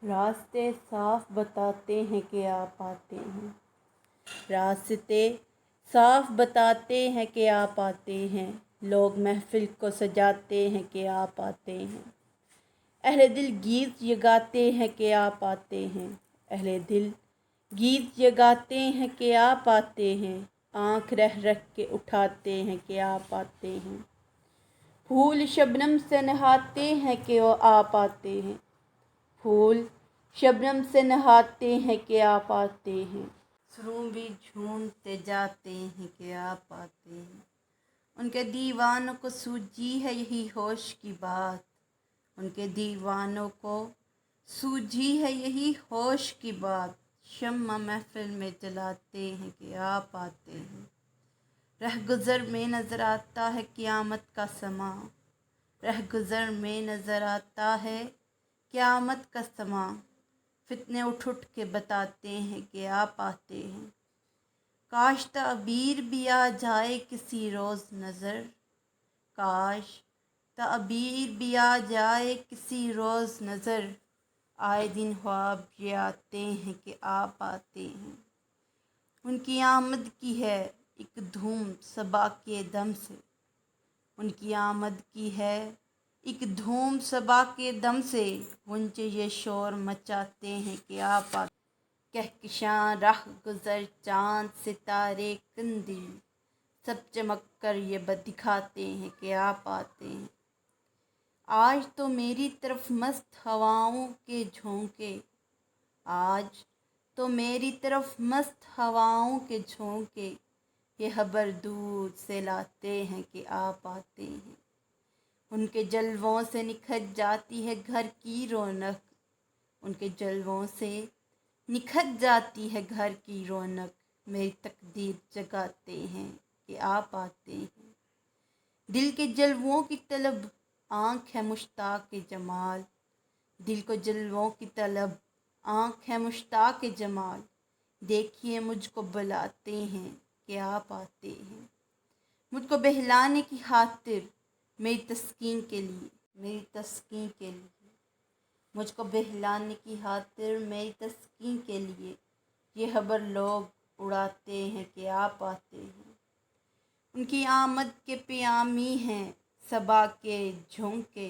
راستے صاف بتاتے ہیں کہ آپ آتے ہیں، راستے صاف بتاتے ہیں کہ آپ آتے ہیں، لوگ محفل کو سجاتے ہیں کہ آپ آتے ہیں، اہل دل گیت یہ گاتے ہیں کہ آپ آتے ہیں، اہل دل گیت یہ گاتے ہیں کہ آپ آتے ہیں، آنکھ رہ رکھ کے اٹھاتے ہیں کہ آپ آتے ہیں، پھول شبنم سے نہاتے ہیں کہ وہ آپ آتے ہیں، پھول شبنم سے نہاتے ہیں کہ آپ آتے ہیں، سروں بھی جھومتے جاتے ہیں کہ آپ آتے ہیں، ان کے دیوانوں کو سوجھی ہے یہی ہوش کی بات، ان کے دیوانوں کو سوجھی ہے یہی ہوش کی بات، شمع محفل میں جلاتے ہیں کہ آپ آتے ہیں، رہ گزر میں نظر آتا ہے قیامت کا سماں، رہ گزر میں نظر آتا ہے قیامت کا سماں، فتنے اٹھ اٹھ کے بتاتے ہیں کہ آپ آتے ہیں، کاش تعبیر بھی آ جائے کسی روز نظر، کاش تعبیر بھی آ جائے کسی روز نظر، آئے دن خواب یہ آتے ہیں کہ آپ آتے ہیں، ان کی آمد کی ہے ایک دھوم صبا کے دم سے، ان کی آمد کی ہے ایک دھوم صبا کے دم سے، غنچے یہ شور مچاتے ہیں کہ آپ آتے ہیں، کہکشاں رہ گزر چاند ستارے قندیل سب چمک کر یہ دکھاتے ہیں کہ آپ آتے ہیں، آج تو میری طرف مست ہواؤں کے جھونکے، آج تو میری طرف مست ہواؤں کے جھونکے، یہ خبر دور سے لاتے ہیں کہ آپ آتے ہیں، ان کے جلووں سے نکھر جاتی ہے گھر کی رونق، ان کے جلووں سے نکھر جاتی ہے گھر کی رونق، میری تقدیر جگاتے ہیں کہ آپ آتے ہیں، دل کے جلووں کی طلب آنکھ ہے مشتاق جمال، دل کو جلووں کی طلب آنکھ ہے مشتاق جمال، دیکھیے مجھ کو بلاتے ہیں کہ آپ آتے ہیں، مجھ کو بہلانے کی خاطر میری تسکین کے لیے، میری تسکین کے لیے، مجھ کو بہلانے کی خاطر میری تسکین کے لیے، یہ خبر لوگ اڑاتے ہیں کہ آپ آتے ہیں، ان کی آمد کے پیامی ہیں صبا کے جھونکے،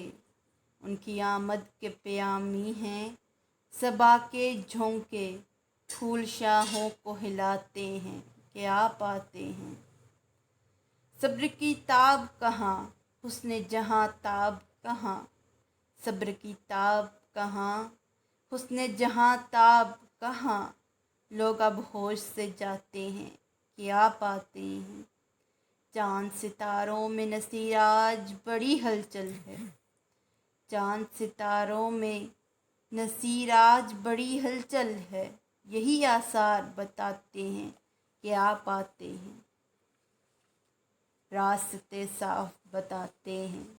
ان کی آمد کے پیامی ہیں صبا کے جھونکے، پھول شاخوں کو ہلاتے ہیں کہ آپ آتے ہیں، صبر کی تاب کہاں حسن جہاں تاب کہاں، صبر کی تاب کہاں حسن جہاں تاب کہاں، لوگ اب ہوش سے جاتے ہیں کہ آپ آتے ہیں، چاند ستاروں میں نصیر آج بڑی ہلچل ہے، چاند ستاروں میں نصیر آج بڑی ہلچل ہے، یہی آثار بتاتے ہیں کہ آپ آتے ہیں، راستے صاف بتاتے ہیں۔